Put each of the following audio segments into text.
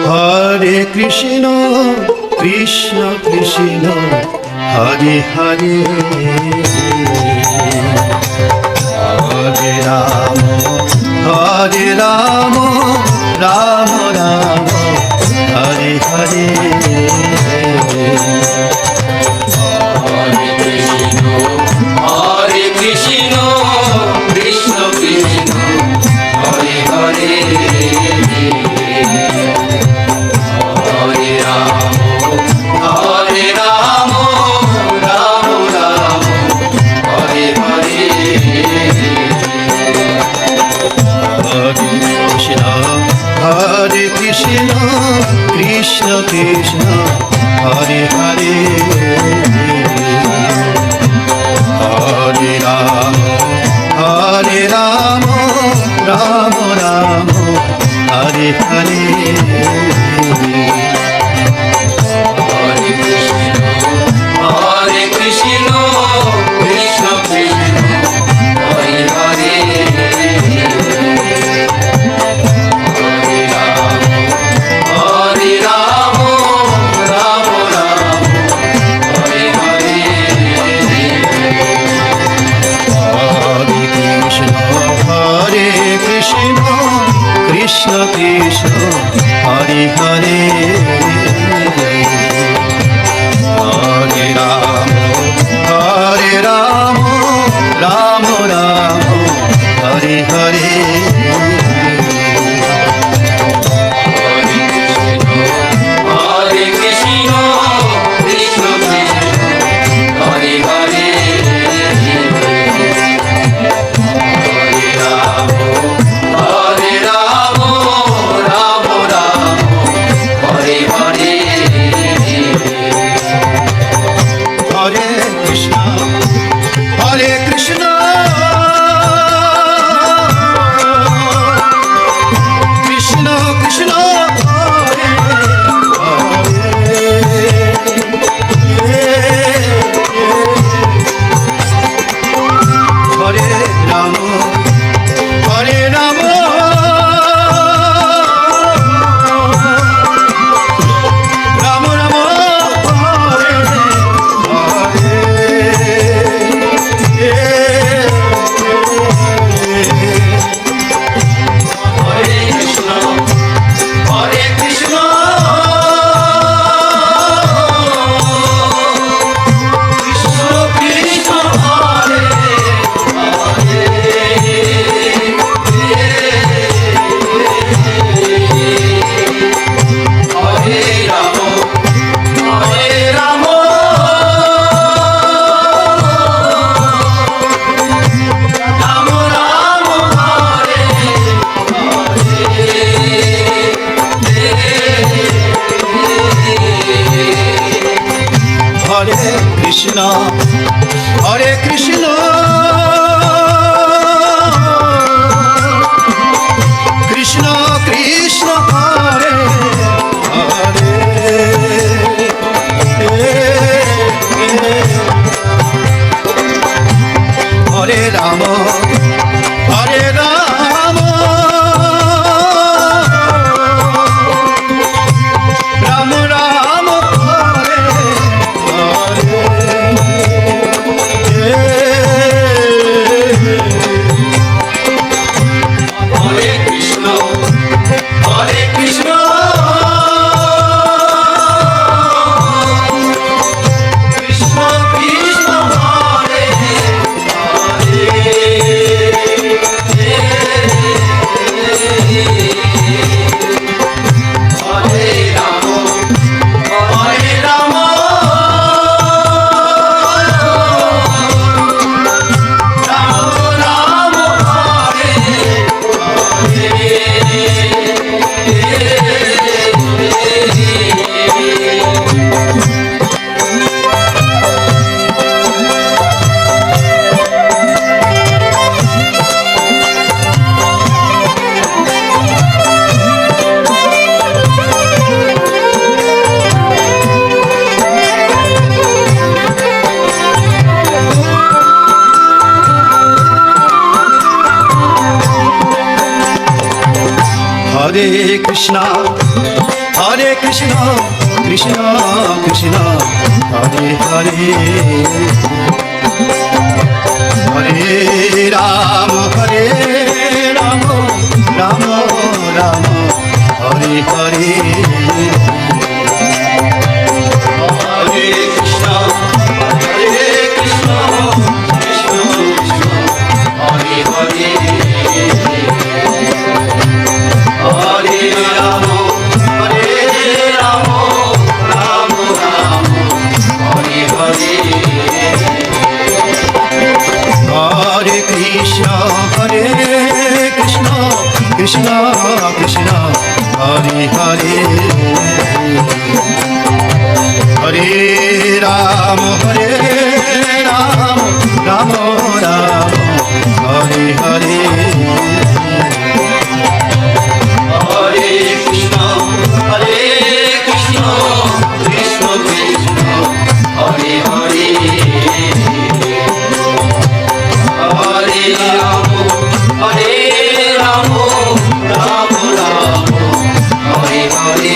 Hare Krishna Krishna Krishna Hare Hare Hare Ram Ram Ram Hare Hare Hare Krishna Krishna Krishna Hare Hare Hare Ram Ram Ram Hare Hare Hare Krishna Krishna Krishna Hare Hare Hare Ram Ram Ram Hare Hare Hare Krishna Krishna Krishna Hare Hare Hare Ram Ram Ram Hare Hare Hare Krishna Krishna Krishna Hare Hare Hare Ram Ram Ram Hare Hare Hare Krishna Krishna Krishna Hare Hare Hare Ram Ram Ram Hare Hare Hare Krishna Krishna Krishna Hare Hare Ram Ram Ram Hare Hare Krishna Krishna Krishna Krishna Hare Hare Hare Ram Ram Ram Hare Hare Krishna Krishna Krishna Hare Hare Hare Ram Ram Ram Hare Hare Krishna Krishna Krishna Krishna Hare Hare Krishna Hare Krishna Krishna Krishna Hare Hare Hare Ram Ram Ram Ram Hare Hare Hare Krishna Krishna Krishna Hare Hare Hare Ram Ram Ram Hare Hare Hare Krishna Krishna Krishna Krishna Hare Hare Hare Ram Ram Ram Ram Hare Hare Hare Krishna Krishna Krishna Krishna Hare Hare Hare Ram Ram Ram Ram Hare Hare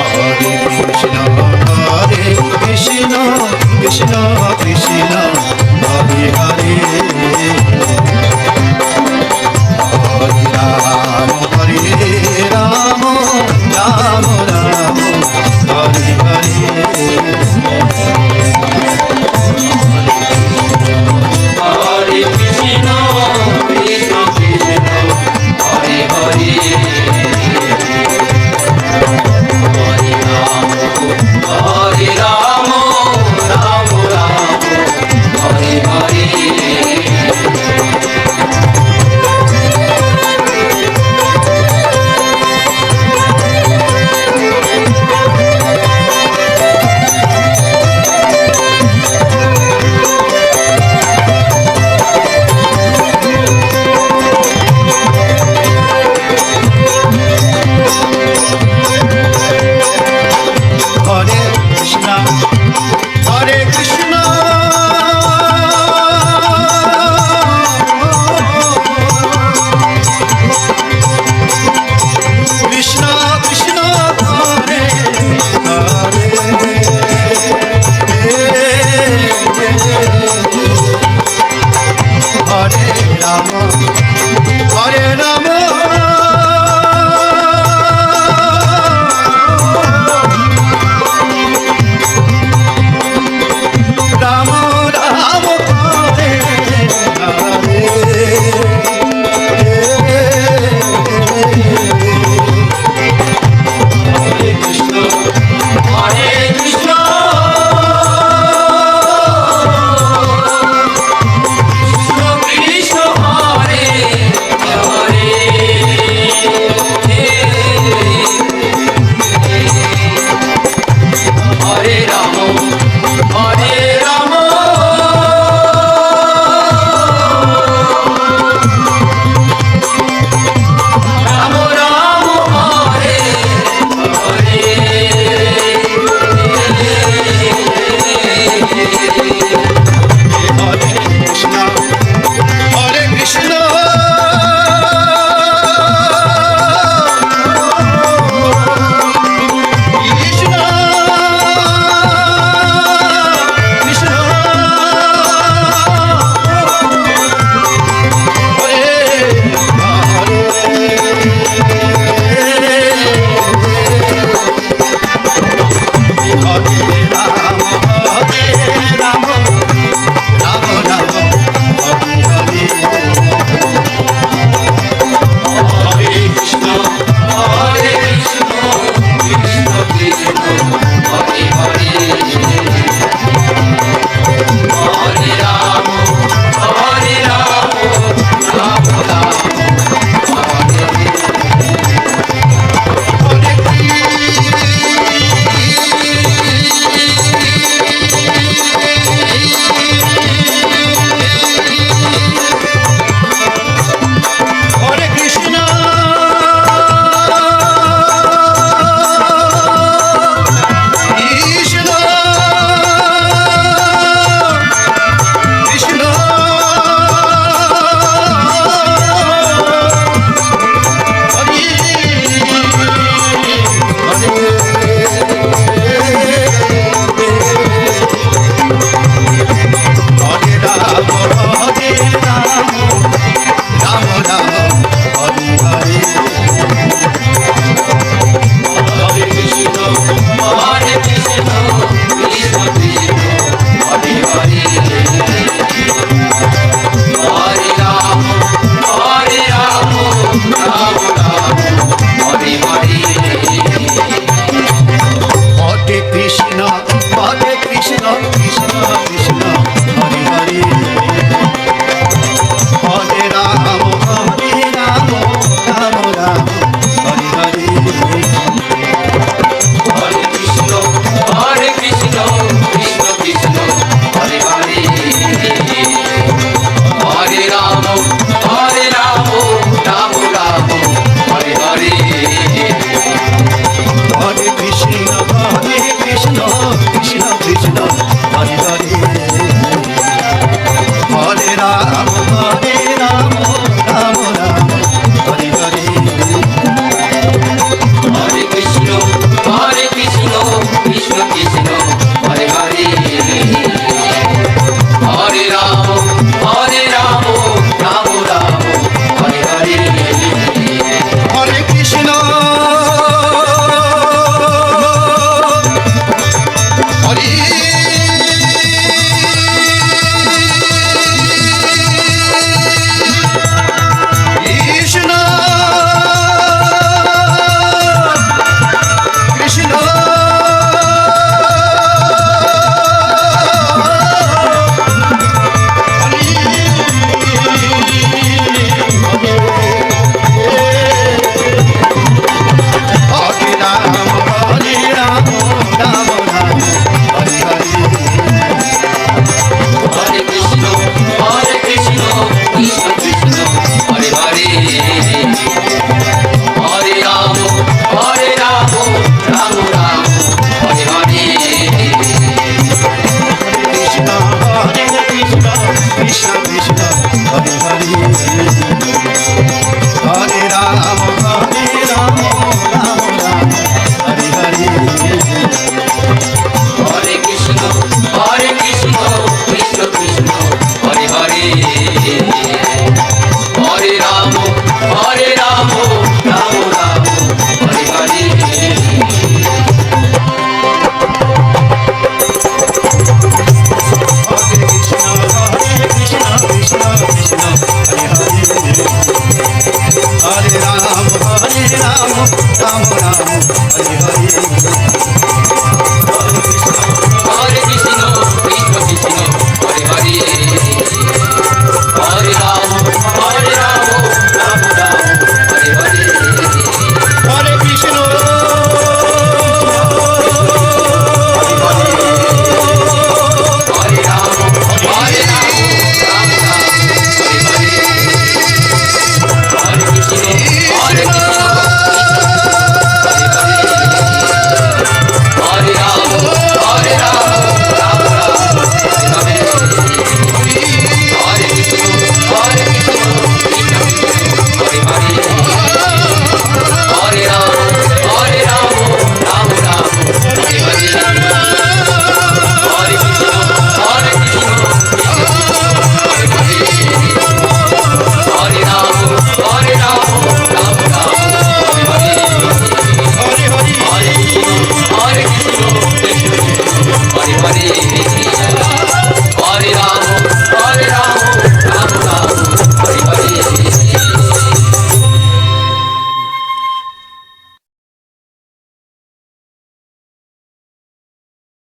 Hare Krishna Krishna Krishna Krishna Hare Hare Hare Ram Ram Ram Ram Hare Hare Hare Krishna Krishna Krishna Hare Hare Hare Ram Ram Ram Hare Hare Hare Krishna Krishna Krishna Krishna Hare Hare Ram Ram Ram Ram Hare Hare Krishna Krishna Krishna Hare Hare Hare Ram Ram Ram Hare Hare Hare Krishna Krishna Krishna Krishna Hare Ram Ram Ram Ram Hare Hare Hare Krishna Krishna Krishna Hare Hare Hare